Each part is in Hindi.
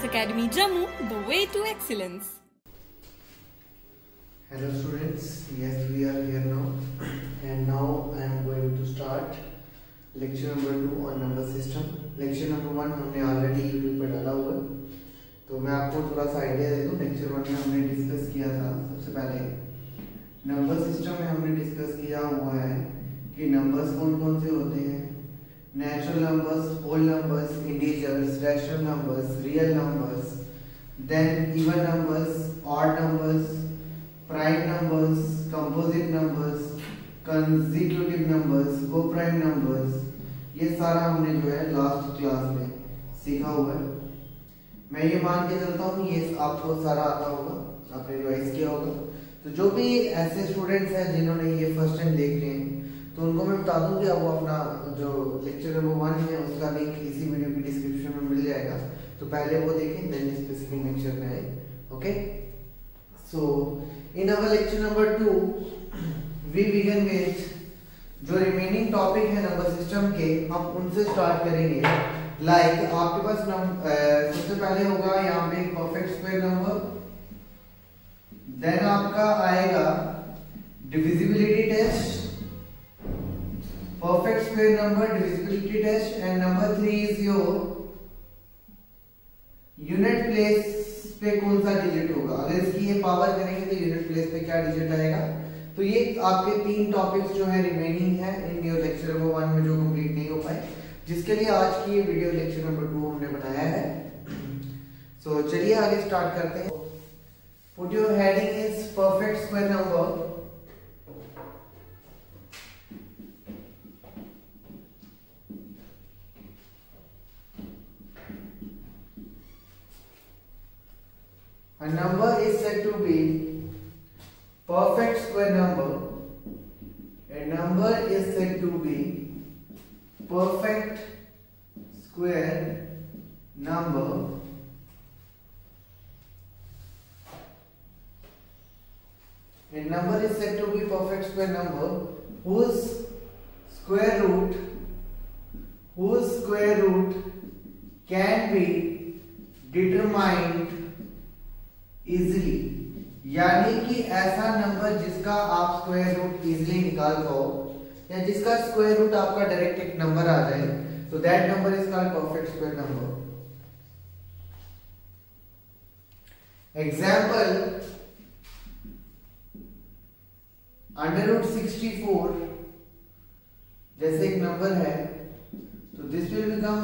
Academy Jammu, the way to excellence. Hello students, yes we are here now and now I am going to start lecture number 2 on number system. lecture number 1 हमने ऑलरेडी यूट्यूब पर डाला हुआ है, तो मैं आपको थोड़ा सा आइडिया दे दूं. lecture 1 में हमने डिस्कस किया था. सबसे पहले नंबर सिस्टम में हमने डिस्कस किया हुआ है कि नंबर्स कौन कौन से होते हैं. Natural numbers, whole numbers, integers, rational numbers, real numbers, then even numbers, odd numbers, prime numbers, composite numbers, consecutive numbers, coprime numbers. ये सारा हमने जो है लास्ट क्लास में सीखा हुआ है. मैं ये मान के चलता हूँ ये आपको सारा आता होगा, आपने रिवाइज किया होगा. तो जो भी ऐसे स्टूडेंट्स हैं जिन्होंने ये फर्स्ट टाइम देख रहे हैं, तो उनको मैं बता दूं कि आपको अपना जो लेक्चर नंबर 1 है उसका लिंक इसी वीडियो की डिस्क्रिप्शन में मिल जाएगा. तो पहले वो देखें, देन स्पेसिफिक लेक्चर में आए. Okay, so in our lecture number 2 we begin with जो रिमेनिंग टॉपिक है नंबर सिस्टम के, हम उनसे स्टार्ट करेंगे. लाइक आपके पास सबसे पहले होगा यहाँ पे परफेक्ट स्क्वायर नंबर, देन आपका आएगा divisibility test, perfect square number, divisibility test, and number 3 is your unit place पे कौन सा डिजिट होगा. अगर इसकी ये पावर करेंगे तो यूनिट प्लेस पे क्या डिजिट आएगा. तो ये आपके 3 टॉपिक्स जो है रिमेनिंग है इन योर लेक्चर नंबर 1 में जो कंप्लीट नहीं हो पाए, जिसके लिए आज की ये वीडियो लेक्चर नंबर 2 हमने बनाया है. सो चलिए आगे स्टार्ट करते हैं. Put your heading is perfect square number. A number is said to be perfect square number. A number is said to be perfect square number. A number is said to be perfect square number whose square root can be determined easily. यानी कि ऐसा नंबर जिसका आप स्क्वायर रूट इजिली निकाल पाओ, या जिसका स्क्वायर रूट आपका डायरेक्ट एक नंबर आ जाए, तो that number is called perfect square number. Example √64 जैसे एक नंबर है, तो this will become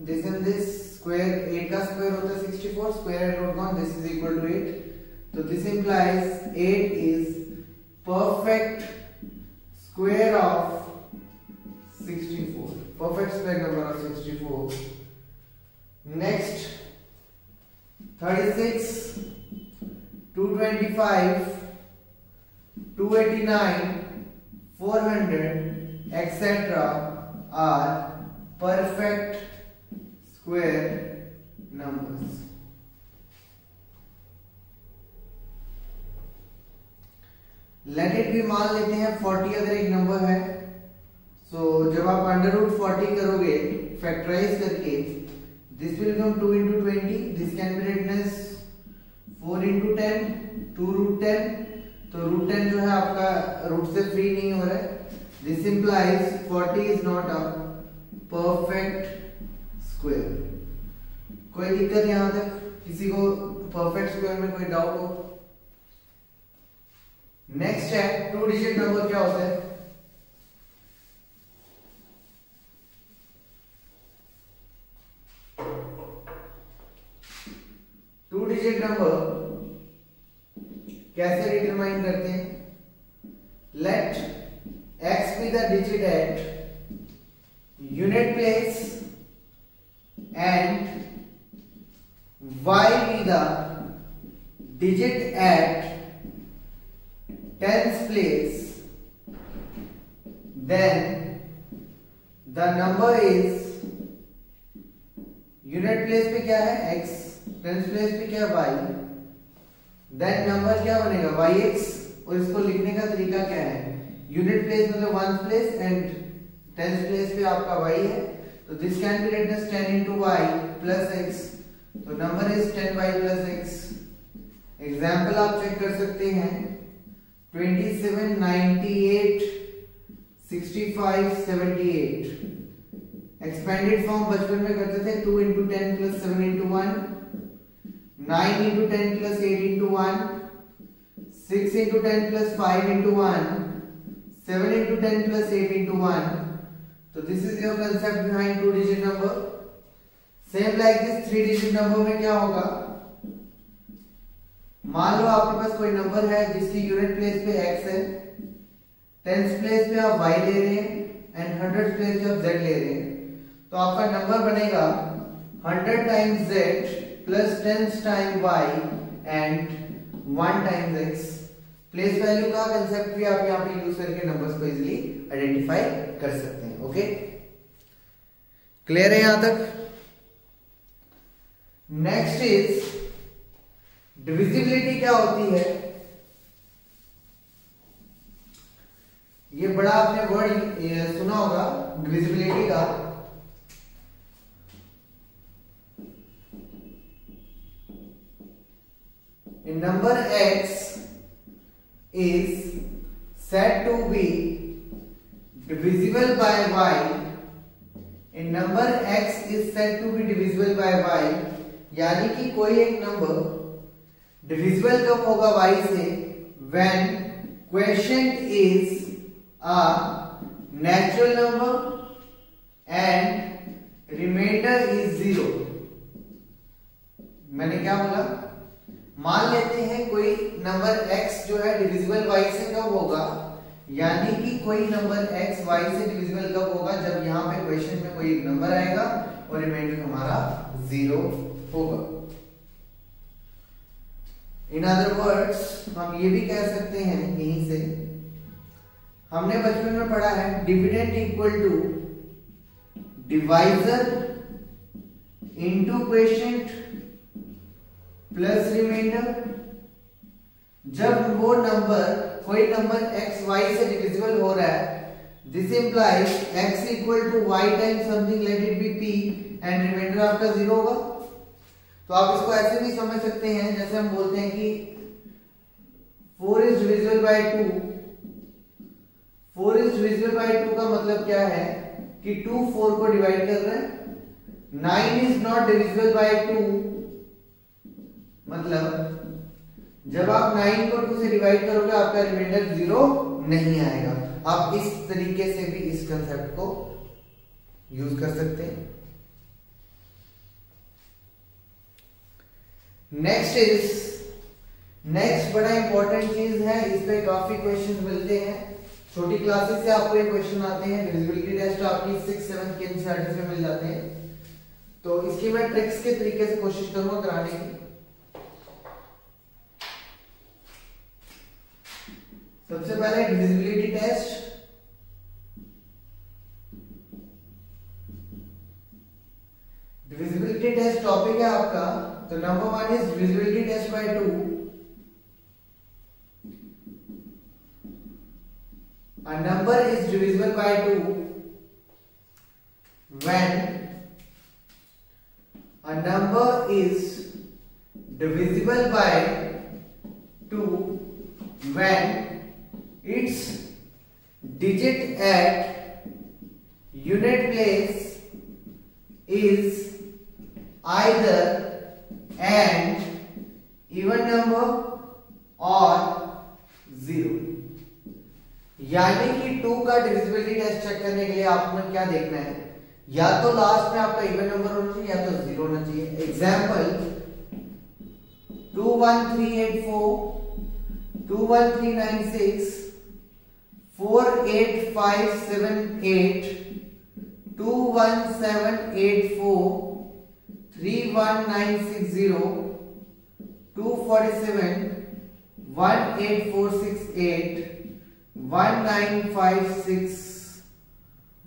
this and this square. 8 का स्क्वायर होता है 64, square root one, this is equal to 8. तो this implies 8 is perfect square of 64, perfect square number of 64. Next 36, 225, 289, 400 etc. are perfect square numbers. Let it be, मान लेते हैं 40 अगर एक नंबर है, so जब आप √40 करोगे फैक्टराइज करके, this will become 2 into 20. This can be written as 4 into 10, 2 root 10. तो रूट 10 जो है आपका रूट से फ्री नहीं हो रहा है. This implies 40 is not a perfect square. कोई दिक्कत यहां तक? किसी को परफेक्ट स्क्वायर में कोई डाउट हो? नेक्स्ट है 2 डिजिट नंबर. क्या होता है? टू डिजिट नंबर कैसे डिटरमाइन करते हैं? Let x be the digit at unit place and y be the digit at tens place, then the number is unit place पे क्या है x, tens place पे क्या है y, then number क्या बनेगा yx. और इसको लिखने का तरीका क्या है? यूनिट प्लेस मतलब ones place and tens place पे आपका y है, तो this can be written as 10 into y plus x. तो number is 10y plus x। Example आप चेक कर सकते हैं 27, 98, 65, 78। एक्सपेंडेड फॉर्म बचपन में करते थे 2 into 10 plus 7 into 1, 9 into 10 plus 8 into 1, 6 into 10 plus 5 into 1, 7 into 10 plus 8 into 1. So this is your concept behind 2-digit number. Same like this 3-digit number में क्या होगा? मान लो आपके पास कोई नंबर है जिसकी यूनिट प्लेस पे x है, टेंस प्लेस पे आप y ले रहे हैं एंड हंड्रेड प्लेस पे आप z ले रहे हैं, तो आपका नंबर बनेगा 100 times z plus 10 times y and 1 times x। Place value का कंसेप्ट भी आप यहाँ पे यूज करके नंबर्स को इजीली आइडेंटिफाई कर सकते हैं। ओके, क्लियर है यहां तक? नेक्स्ट इज डिविजिबिलिटी क्या होती है? ये बड़ा आपने वर्ड सुना होगा डिविजिबिलिटी का। A number x is said to be divisible by y. A number x is said to be divisible by y, यानी कि कोई एक नंबर डिविजिबल कब होगा y से? when quotient is a natural number and remainder is 0। मैंने क्या बोला? मान लेते हैं कोई नंबर x जो है डिविजिबल y से कब होगा, यानी कि कोई नंबर x y से डिविजिबल कब होगा? जब यहाँ पे क्वेश्चन में कोई एक नंबर आएगा और रिमाइंडर हमारा 0 होगा। इन अदर वर्ड्स हम ये भी कह सकते हैं, यहीं से हमने बचपन में पढ़ा है dividend equal to divisor into quotient plus remainder. जब वो नंबर कोई नंबर x y से डिविजिबल हो रहा है, this implies x equal to y times something, let it be p, and remainder आपका 0 होगा। तो आप इसको ऐसे भी समझ सकते हैं, जैसे हम बोलते हैं कि 4 is divisible by 2। 4 is divisible by 2 का मतलब क्या है कि 2 4 को डिवाइड कर रहा है। 9 इज नॉट डिविजिबल बाय 2, मतलब जब आप 9 को 2 से डिवाइड करोगे आपका रिमाइंडर 0 नहीं आएगा। आप इस तरीके से भी इस कंसेप्ट को यूज कर सकते हैं। नेक्स्ट बड़ा इंपॉर्टेंट चीज है, इस पे काफी क्वेश्चन मिलते हैं। छोटी क्लासेस से आपको ये क्वेश्चन आते हैं, डिविजिबिलिटी टेस्ट आपकी 6, 7 के एनसीईआरटी में मिल जाते हैं। तो इसकी मैं ट्रिक्स के तरीके से कोशिश करूंगा कराने की। सबसे पहले divisibility test. Divisibility test topic है आपका, तो number 1 is divisibility test by 2। A number is divisible by 2 when a number is divisible by 2 when its digit at unit place is either an even number or 0। यानी कि 2 का डिविजिबिलिटी टेस्ट चेक करने के लिए आपको क्या देखना है, या तो लास्ट में आपका इवन नंबर होना चाहिए या तो 0 होना चाहिए। Example 21384, 21396, 48578, 21784, 31960, 247, 18468, 1956,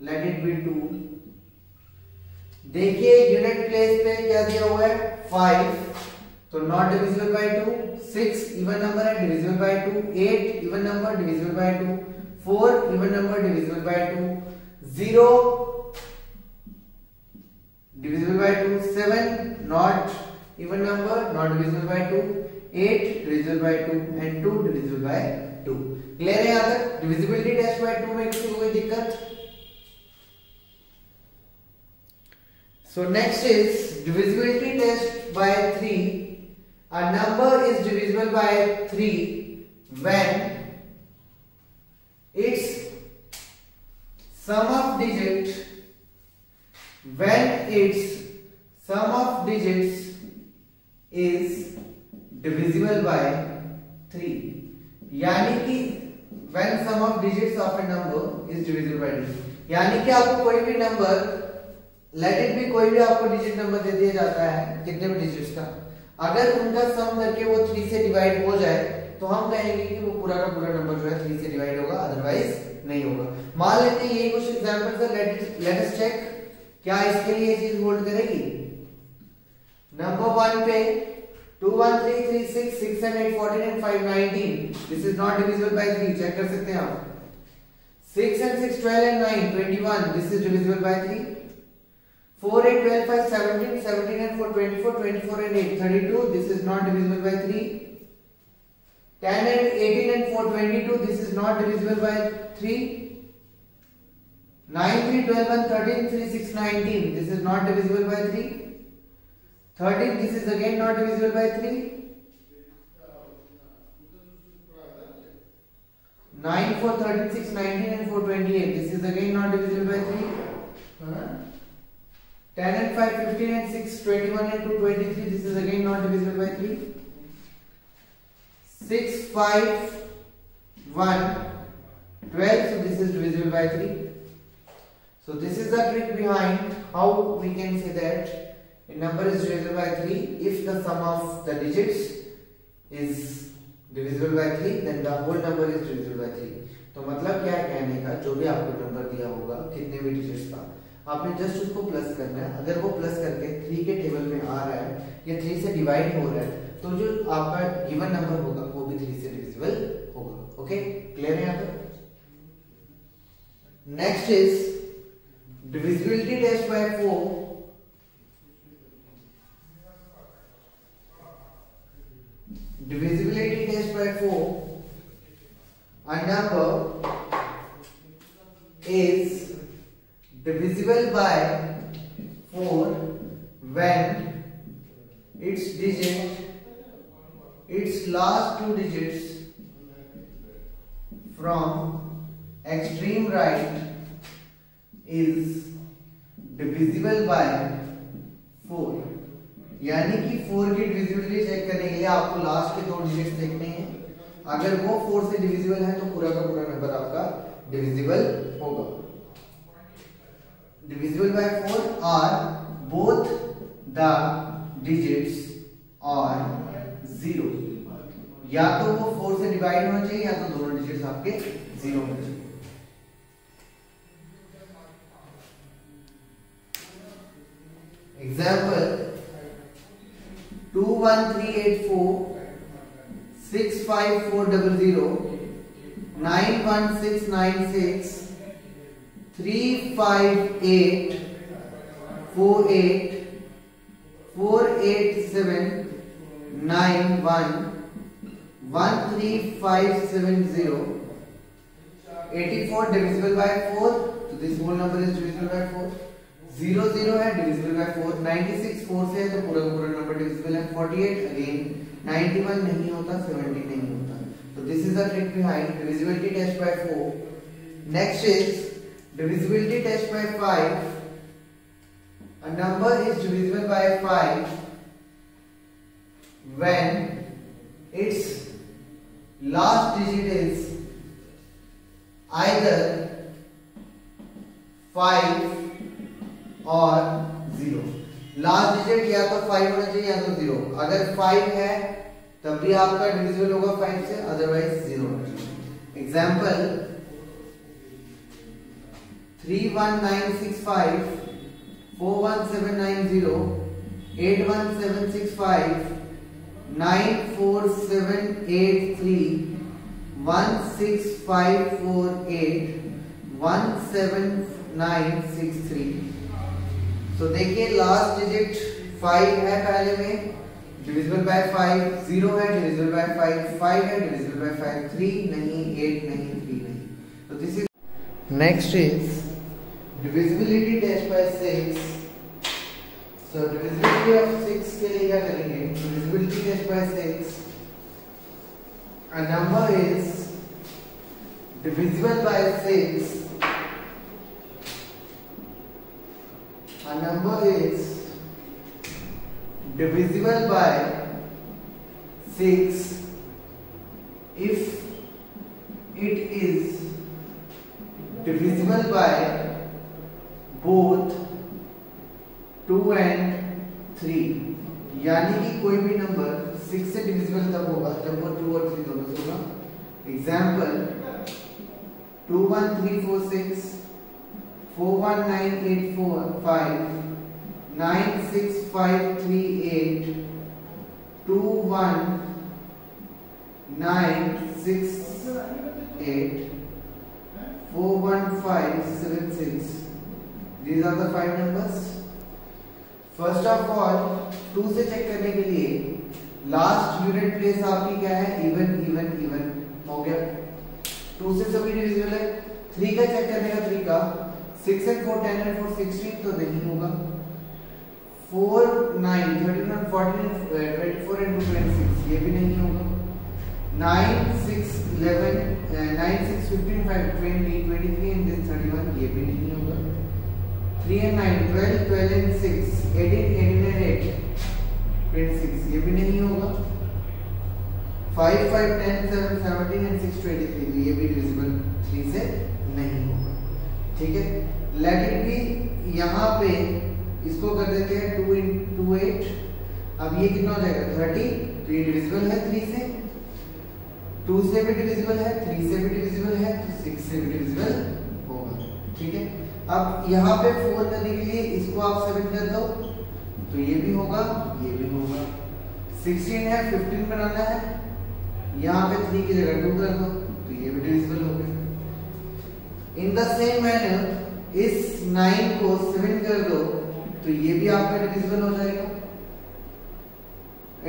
late it B 2। देखिए यूनिट प्लेस पे क्या दिया हुआ है 5, तो not divisible by 2। 6 even number है, divisible by 2। 8 even number, divisible by 2। 4 even number, divisible by 2। 0 divisible by 2। 7 not even number not divisible by 2, 8 divisible by 2 and 2 divisible by 2. Clear है यहाँ तक? डिविजिबिलिटी टेस्ट बाय 2 में किसी को कोई दिक्कत? So next is divisibility test by 3. A number is divisible by 3 when its sum of digits is divisible by 3. यानी कि when sum of digits of a number is divisible by 3, यानी कि आपको कोई भी नंबर, लेट इट बी, कोई भी आपको डिजिट नंबर दे दिया जाता है कितने भी डिजिट्स का, अगर उनका सम करके वो 3 से डिवाइड हो जाए तो हम कहेंगे कि वो पूरा का पूरा नंबर जो है 3 से डिवाइड होगा, अदरवाइज नहीं होगा। मान लेते हैं यही कुछ एग्जांपल्स है, लेट अस चेक क्या इसके लिए ये चीज होल्ड करेगी। नंबर 1 पे 2 1 3 3 6 6 and 8 14 and 5 19, this is not divisible by 3, check कर सकते हैं आप। 6 and 6 12 and 9 21, this is divisible by 3। 4 8 12 5 17 17 and 4 24 24 and 8 32, this is not divisible by 3। 10 and 18 and 4 22, this is not divisible by 3। 9 3 12 and 13 3 6 19, this is not divisible by 3। 13, this is again not divisible by 3। 9 4 13 6 19 and 4 28, this is again not divisible by 3। 10 and 5 15 and 6 21 and 2 23, this is again not divisible by 3। 6 5 1 12, so this is divisible by 3। So this is the trick behind how we can say that a number is divisible by 3 if the sum of the digits is divisible by 3, then the whole number is divisible by 3। तो मतलब क्या है कहने का, जो भी आपको नंबर दिया होगा कितने भी डिजिट्स का, आपने जस्ट उसको प्लस करना है। अगर वो प्लस करके 3 के टेबल में आ रहा है या 3 से डिवाइड हो रहा है तो जो आपका गिवन नंबर होगा वो भी 3 से डिविजिबल होगा। ओके, क्लियर है यहाँ तक? Next is divisibility test by 4। Divisibility test by 4, a number is divisible by 4 when its last 2 digits from extreme right is divisible by 4। यानी कि 4 की डिविजिबिलिटी चेक करने के लिए आपको लास्ट के 2 डिजिट्स देखने हैं, अगर वो 4 से डिविजिबल है तो पूरा का पूरा नंबर आपका डिविजिबल होगा। divisible by 4 are both the digits are 0। या तो वो 4 से डिवाइड होना चाहिए या तो दोनों डिजिट्स आपके 0 होने चाहिए। Example 2 1 3 8 4 6 5 4 0 0 9 1 6 9 6 3 5 8 4 8 4 8 7 9 1 1 3 5 7 0 84 divisible by 4, so this whole number is divisible by 4। 0 0 है divisible by 4। 96 4 से है तो पूरा पूरा नंबर divisible है। 48 again 91 नहीं होता, 70 नहीं होता। So this is the trick behind divisibility test by 4। Next is divisibility test by 5। A number is divisible by 5 when its last digit is either 5 और 0। लास्ट डिजिट या तो 5 होना चाहिए या तो 0। अगर 5 है तब भी आपका डिविजिबल होगा 5 से, अदरवाइज 0 होना चाहिए। एग्जाम्पल 31965 41790 81765 94783 16548 17963। तो देखिए लास्ट डिजिट 5 है पहले में, डिविजिबल बाय 5, 0 है डिविजिबल बाय 5, 5 है डिविजिबल बाय 5, 3 नहीं, 8 नहीं, 3 नहीं। तो this is next is divisibility dash by 6. So divisibility of 6 के लिए क्या करेंगे? Divisibility dash by 6. A number is divisible by 6. A number is divisible by 6 if it is divisible by both 2 and 3, यानी कि कोई भी नंबर 6 से डिविजिबल तब होगा जब वो 2 और 3 दोनों से होगा। Example 2 1 3 4 6, 4 1 9 8 4 5, 9 6 5 3 8, 2 1 9 6 8, 4 1 5 7 6. These are the 5 numbers. First of all 2 से चेक करने के लिए लास्ट यूनिट प्लेस आपकी क्या है? इवन इवन इवन हो गया। 2 से सभी डिविजिबल है। 3 का चेक करने का 3 का 6 and 4 10 and 4 16 तो नहीं होगा। 4 9 13 and 14 and 24 and 2 26 ये भी नहीं होगा। 9 6 11 9 6 15 5 20 23 and this 31 ये भी नहीं होगा। 3 and 9 12 12 and 6 18 18 and 8 26 ये भी नहीं होगा। 5 5 10 7 17 and 6 23 ये भी डिविजिबल 3 से नहीं होगा। ठीक है, लेट इट बी। यहाँ पे इसको कर देते हैं 2 into 8। अब ये कितना हो जाएगा? 30। तो ये डिविजिबल है 3 से, 2 से भी डिविजिबल है, 3 से भी डिविजिबल है, तो 6 से भी डिविजिबल होगा। ठीक है, अब यहाँ पे 4 करने के लिए इसको आप 7 कर दो तो ये भी होगा, ये भी होगा। 16 है 15 बनाना है, यहाँ पे 3 की जगह 2 कर दो तो ये भी डिविजिबल हो गया। इन द सेम मैनर इस 9 को 7 कर दो तो ये भी आपका डिविजिबल हो जाएगा।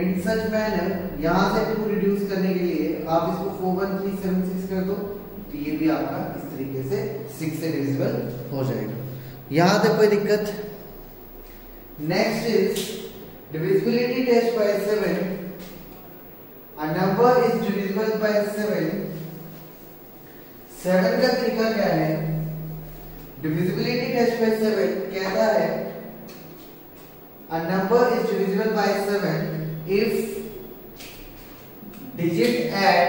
इन सच मैनर यहाँ से 2 रिड्यूस करने के लिए आप इसको 4 1 3 7 6 कर दो तो ये भी आपका इस तरीके से 6 से डिविजिबल हो जाएगा। यहाँ तक कोई दिक्कत? Next is divisibility test by 7। A number is divisible by 7. 7 का तरीका क्या है? डिविजिबिलिटी टेस्ट बाय 7 कहता है A number is divisible by 7 if digit at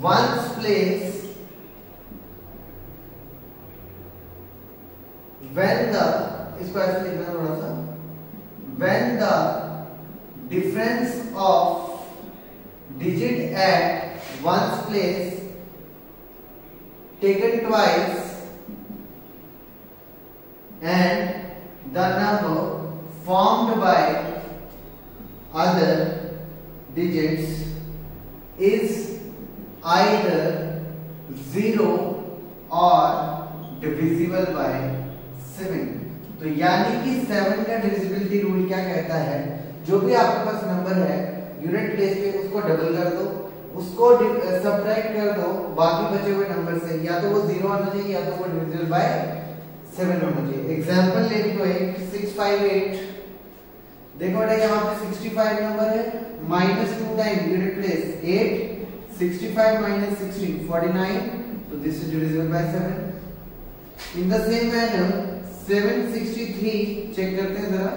ones place when the, इसको ऐसे लिखना थोड़ा सा, when the difference of digit at ones place taken twice and the number formed by other digits is either 0 or divisible by 7। तो यानी कि 7 का डिविजिबिलिटी रूल क्या कहता है? जो भी आपके पास नंबर है यूनिट प्लेस पे उसको डबल कर दो, उसको सब्ट्रैक्ट कर दो बाकी बचे हुए नंबर से, या तो वो 0 होना चाहिए या तो वो डिविजिबल बाय 7 होना चाहिए। एग्जांपल ले लो, 658। देखो बेटा यहाँ पे 65 नंबर है, -2 टाइम यूनिट प्लेस 8, 65 - 16 49, तो this is divisible by 7। In the same manner 763 check करते हैं जरा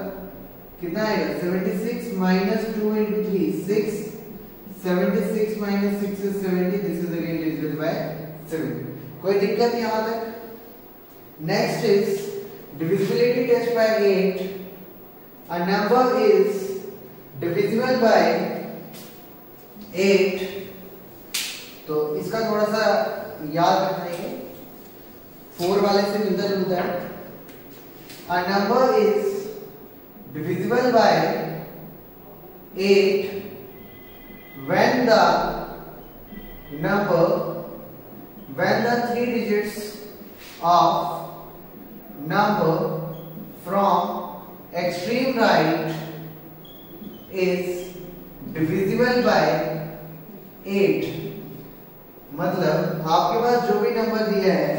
कितना आएगा। 76 - 2 into 3 6, 76 - 6 is 70, this is again divisible by 7। कोई दिक्कत यहाँ तक? Next is divisibility test by 8। A number is divisible by 8, तो इसका थोड़ा सा याद रखना है, 4 वाले से मिलता जुलता है। A number is divisible by 8 when the 3 digits of number from extreme right is divisible by 8, मतलब आपके पास जो भी नंबर दिया है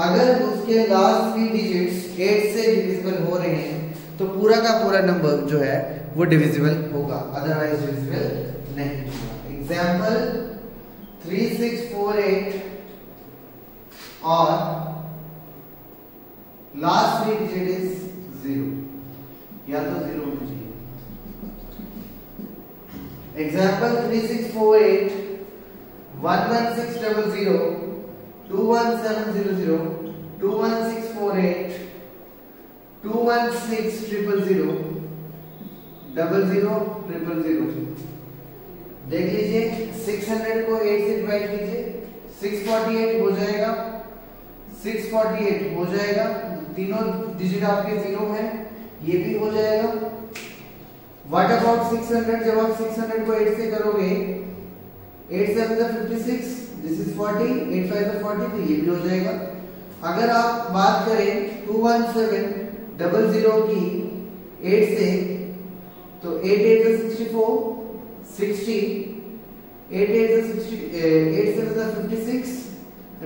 अगर उसके लास्ट 3 डिजिट्स 8 से डिविजिबल हो रहे हैं तो पूरा का पूरा नंबर जो है वो डिविजिबल होगा, अदरवाइज डिविजिबल नहीं होगा। एग्जांपल 3648 और लास्ट 3 डिजिट इज 0, या तो 0 होना चाहिए। एग्जांपल 3648 11600 21700 21648 21600 000000। देख लीजिए 600 को 8 से डिवाइड कीजिए, 648 हो जाएगा, 648 हो जाएगा, तीनों डिजिट आपके 0 हैं, ये भी हो जाएगा। What about 600? जब आप 600 को 8 से करोगे, 8 7 is 56, दिस इज 40, 8 5 is 40, तो ये भी हो जाएगा। अगर आप बात करें 21700 की 8 से, तो 8 8 is 64, 60, 8 8 is 60, 8 7 is 56,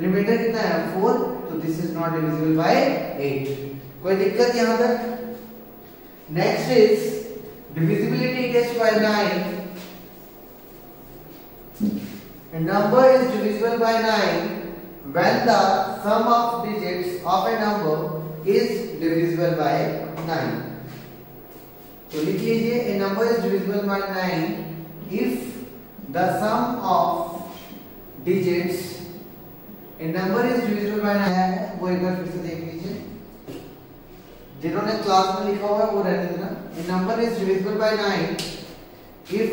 रिमाइंडर कितना है 4, तो this is not divisible bye 8। कोई दिक्कत यहां तक? Next is divisibility test by 9. A number is divisible by 9 when the sum of digits of a number is divisible by 9. तो लिख लीजिए a number is divisible by 9 if the sum of digits, a number is divisible by 9 है, वो एक बार फिर से देख लीजिए, जिन्होंने क्लास में लिखा हुआ है वो रहने देना। A number is divisible by 9 if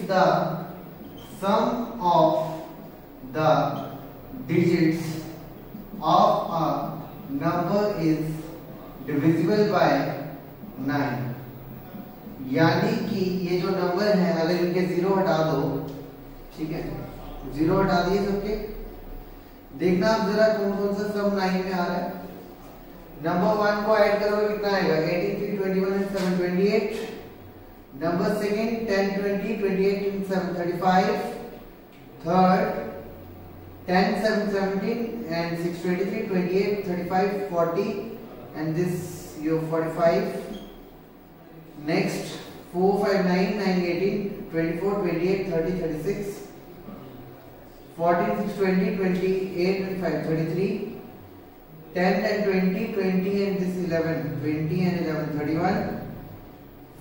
the sum of the digits of a number is divisible by 9, यानी कि ये जो नंबर है अगर इनके 0 हटा दो, ठीक है, 0 हटा दिए सबके, देखना आप जरा कौन कौन सा सम 9 में आ रहा है। नंबर 1 को ऐड करोगे कितना आएगा? 83 21 and 7 28। Number second 10 20 28 and 7 35। Third 10 7 17 and 6 23 28 35 40 and this your 45। Next 4 5 9 9 18 24 28 30 36 14 6 20 28 and 5 33 10 and 20 20 and this 11 20 and 11 31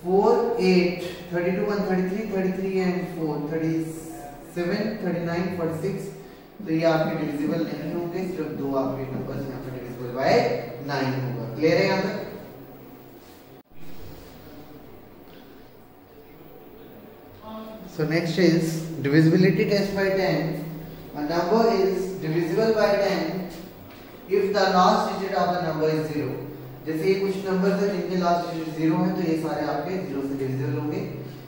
4 8 32 1 33 33 and 4 37 39 46। तो ये आपके डिविजिबल नहीं होंगे, सिर्फ दो आपके नंबर्स यहाँ पे डिविजिबल बाय 9 होगा। क्लियर है यहाँ तक? So next is divisibility test by 10. A number is divisible by 10 if the last digit of the number is 0. जैसे ये कुछ नंबर है जिनके लास्ट डिजिट 0 है, तो ये सारे आपके 0 से डिविजिबल होंगे।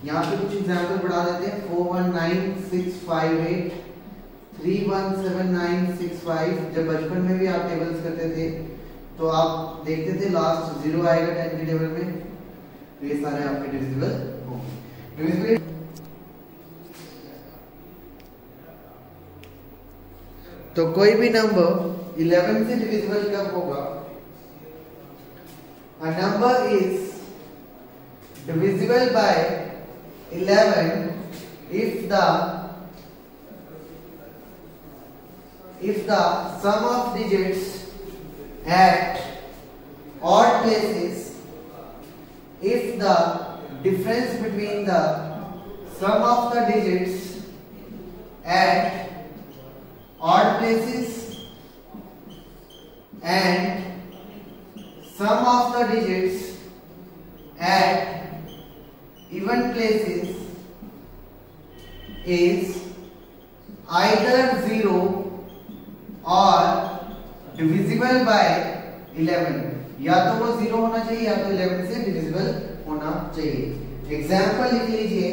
यहाँ पे कुछ एग्जांपल बढ़ा देते हैं। 419658 317965। जब बचपन में भी आप टेबल्स करते थे तो आप देखते थे लास्ट 0 आएगा 10 के टेबल में, तो ये सारे आपके डिविजिबल होंगे। डिविजिबिलिटी तो कोई भी नंबर 11 से डिविजिबल कब होगा? A number is divisible by 11 if the sum of digits at odd places, if the difference between the sum of the digits at odd places and sum of the digits at even places is either 0 or divisible by 11। या तो वो 0 होना चाहिए या तो 11 से डिविजिबल होना चाहिए। एग्जाम्पल लिख लीजिए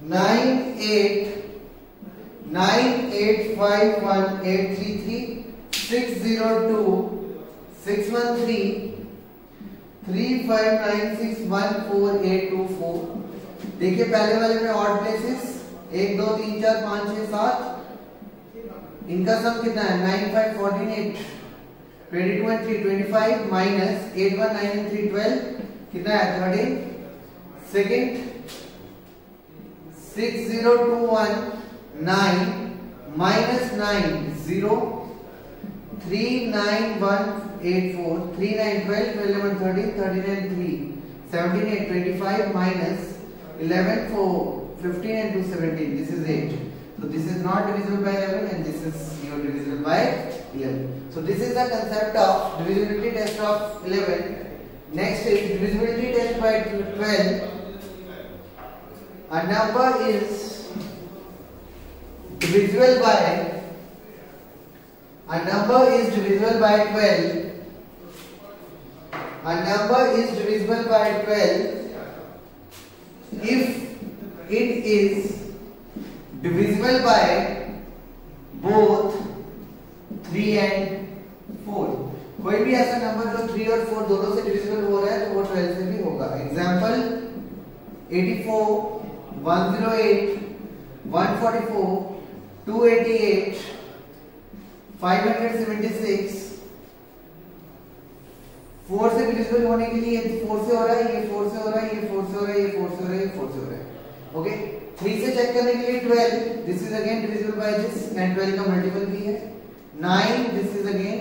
9851833602 613 35961484। देखिए पहले वाले में ऑड प्लेसेस 1 2 3 4 5 6 7, इनका सम कितना है 9 5 14 8, 22 and 3 25 minus 8 1 9 and 3 12, कितना है 13। Second 6021 9 minus 9 0, 39184, 3 9 12 12 11 13 13 and 3 17 8 25 minus 11 4 15 and 2 17, this is 8. So this is not divisible by 11 and this is divisible by 11. So this is the concept of divisibility test of 11. Next is divisibility test by 12. A number is divisible by 12. A number is divisible by 12 if it is divisible by both 3 and 4। कोई भी ऐसा नंबर जो 3 और 4 दोनों से डिविजिबल हो रहा है तो वो 12 से भी होगा। एग्जांपल 84 108 144 288 576, 4 से डिविजिबल होने के लिए 4 से हो रहा है, ये 4 से हो रहा है, ये 4 से हो रहा है, ये 4 से हो रहा है, ये 4 से हो रहा है। ओके 3 से चेक करने के लिए 12, this is again divisible by this and 12 का मल्टीपल भी है। 9 this is again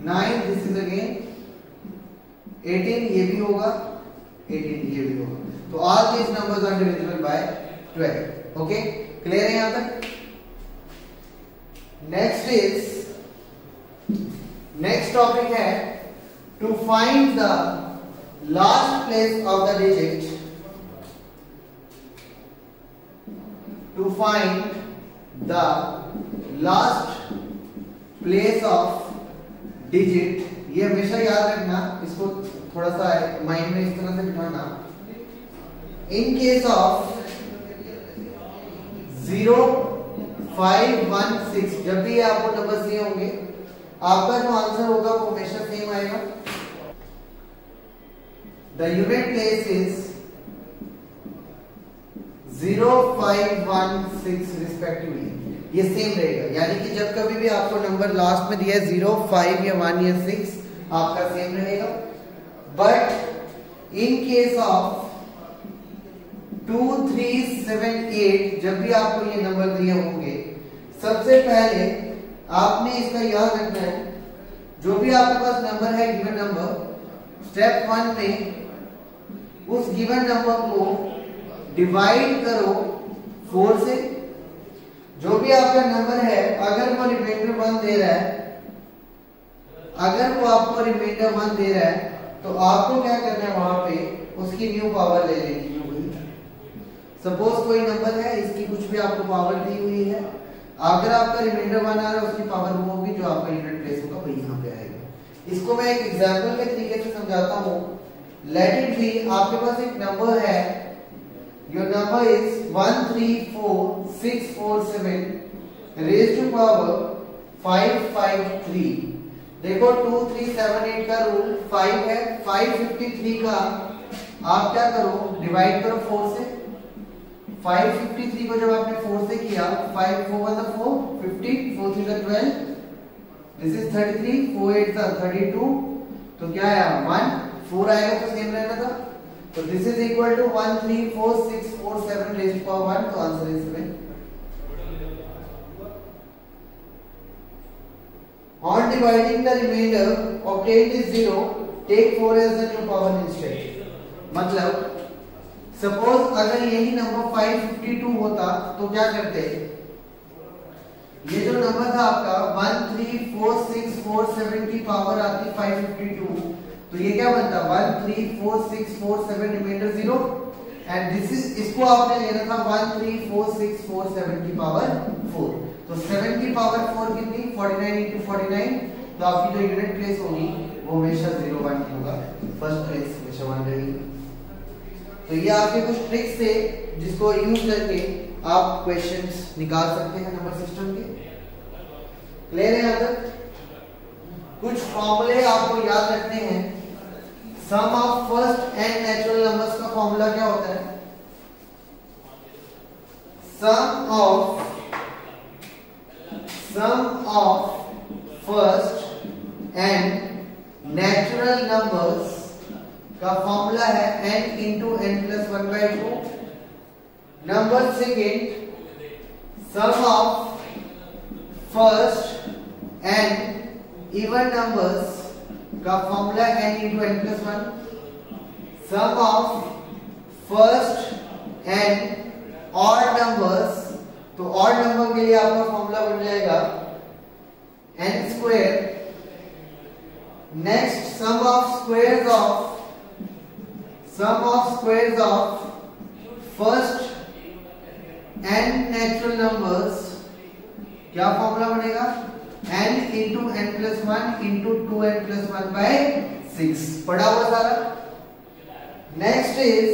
9 this is again 18, ये भी होगा 18, ये भी होगा। तो all these numbers are divisible by 12। Okay clear है यहां तक। नेक्स्ट टॉपिक है to find the last place of the digit. To find the last place of digit, ये हमेशा याद रखना, इसको थोड़ा सा माइंड में इस तरह से बिठाना। In case of 0 5 1 6, जब भी आपको नंबर दिए होंगे आपका जो आंसर होगा वो हमेशा सेम आएगा। The unit place is 0 5 1 6 respectively, ये सेम रहेगा। यानी कि जब कभी भी आपको नंबर लास्ट में दिया है 0 5 या 1 या 6 आपका सेम रहेगा। बट इन केस ऑफ 2 3 7 8, जब भी आपको ये नंबर दिए होंगे सबसे पहले आपने इसका याद रखना है, जो भी आपके पास नंबर है गिवन नंबर, स्टेप 1 में उस गिवन नंबर को डिवाइड करो 4 से। जो भी आपका नंबर है अगर वो रिमाइंडर 1 दे रहा है, अगर वो आपको रिमाइंडर 1 दे रहा है तो आपको क्या करना है, वहां पे उसकी न्यू पावर ले लेनी है। सपोज कोई नंबर है, इसकी कुछ भी आपको पावर दी हुई है, अगर आपका रिमाइंडर 1 आ रहा है उसकी पावर वो होगी जो आपका यूनिट प्लेस होगा वही यहाँ पे आएगा। इसको मैं एक एग्जांपल के तरीके से समझाता हूँ। लेट इट बी, आपके पास एक नंबर है, your number is 134647 raised to power 553। देखो 2 3 7 8 का रूल 5 है, 553 का आप क्या करो, डिवाइड करो 4 से। 553 को जब आपने 4 से किया, 5 4 1 4 50, 4 3 12, दिस इज 33, 4 8 32, तो क्या आया 1, 4 आएगा तो सेम रहना था। So this is equal to 134647 raised to power 1, तो answer is 7। On dividing the remainder obtained is 0, take 4 as the new power instead। मतलब सपोज अगर यही नंबर 552 होता तो क्या करते, ये जो नंबर था आपका 134647 की पावर आती 552, तो ये क्या बनता 134647 रिमाइंडर 0 एंड दिस इज, इसको आपने लेना था 134647 की पावर 4। तो 7 की पावर 4 कितनी 49 into 49, तो आपकी जो यूनिट प्लेस होगी वो हमेशा 0 1 होगा, फर्स्ट प्लेस हमेशा 1 रहेगी। तो ये आपके कुछ ट्रिक्स थे जिसको यूज करके आप क्वेश्चंस निकाल सकते हैं नंबर सिस्टम के। क्लियर है यहाँ तक? कुछ फॉर्मूले आपको याद रखने हैं sum of first N natural numbers का फॉर्मूला क्या होता है? Sum of first N natural numbers का फॉर्मूला है n into n plus 1/2. Number second, sum of first N even numbers का formula n into n plus 1. Sum of first N odd numbers, तो ऑड नंबर के लिए आपका फॉर्मूला बन जाएगा n square. Next, sum of squares of first n natural numbers, क्या फॉर्मूला बनेगा? n into n plus 1 into 2n plus 1/6. पढ़ा हुआ सारा. Next is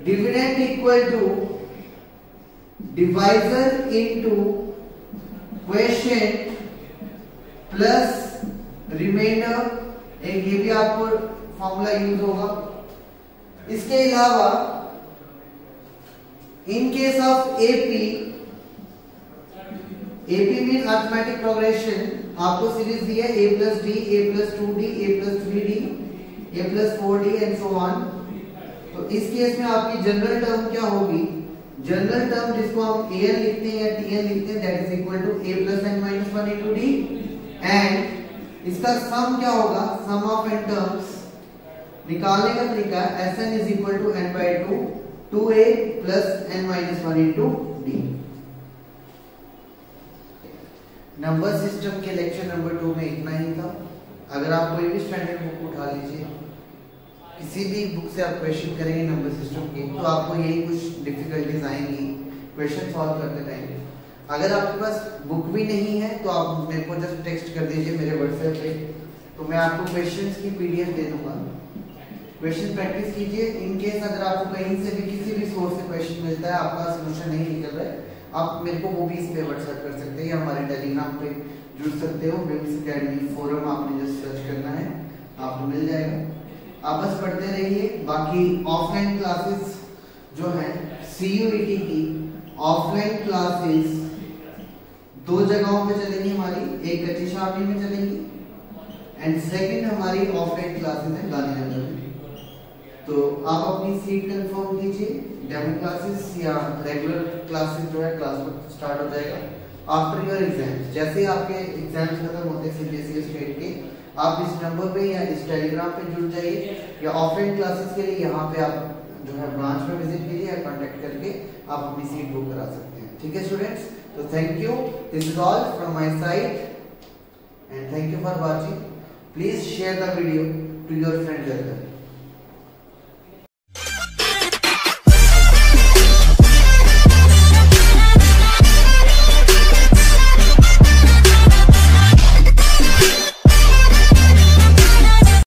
dividend equal to divisor into quotient plus remainder. एक ये भी आपको फॉर्मूला यूज होगा. इसके अलावा in case of AP mean arithmetic progression, आपको सीरीज दी है a plus d, a plus 2d, a plus 3d, a plus 4d and so on. तो इस केस में आपकी जनरल टर्म क्या होगी? जनरल टर्म जिसको हम an लिखते हैं या tn लिखते हैं, that is equal to a plus n minus 1 into d. And इसका सम क्या होगा? सम ऑफ n टर्म्स निकालने का तरीका है Sn is equal to n by 2 2a plus n minus 1 into d. Number system के लेक्चर नंबर 2 में इतना ही था. अगर आप कोई भी स्टैंडर्ड बुक उठा लीजिए, किसी भी बुक से आप क्वेश्चन करेंगे नंबर सिस्टम के, तो आपको यही कुछ डिफिकल्टीज आएंगी क्वेश्चन सॉल्व करते टाइम. अगर आपके पास बुक भी नहीं है तो आप मेरे को जस्ट टेक्स्ट कर दीजिए मेरे व्हाट्सएप पे, तो मैं आपको क्वेश्चंस की पीडीएफ दे दूंगा. क्वेश्चन प्रैक्टिस कीजिए. इन केस अगर आपको कहीं से भी किसी भी सोर्स से क्वेश्चन मिलता है, आपका सॉल्यूशन नहीं निकल रहा है, आप मेरे को वो भी इस पे व्हाट्सएप कर सकते हैं या हमारे टेलीग्राम पे जुड़ सकते हो. विम्स अकेडमी फोरम आपने जस्ट सर्च करना है, आपको मिल जाएगा. आप बस पढ़ते रहिए. बाकी ऑफलाइन क्लासेस जो है CUET की ऑफलाइन क्लासेस 2 जगहों पे चलेंगी हमारी. एक कच्ची छावनी में चलेंगी एंड सेकंड हमारी ऑफलाइन क्लासेस है गांधीनगर में. तो आप अपनी सीट कंफर्म कीजिए. डेमो क्लासेस या रेगुलर क्लासेस जो है क्लास स्टार्ट हो जाएगा आफ्टर योर एग्जाम्स. जैसे ही आपके एग्जाम्स खत्म होते हैं CBSE स्टेट के, आप इस नंबर पे या इस टेलीग्राम पे जुड़ जाइए, या ऑफलाइन क्लासेस के लिए यहाँ पे आप जो है ब्रांच में विजिट कीजिए या कांटेक्ट करके आप अपनी सीट बुक करा सकते हैं. ठीक है स्टूडेंट्स, तो thank you. This is all from my side and thank you for watching. Please share the video to your friends.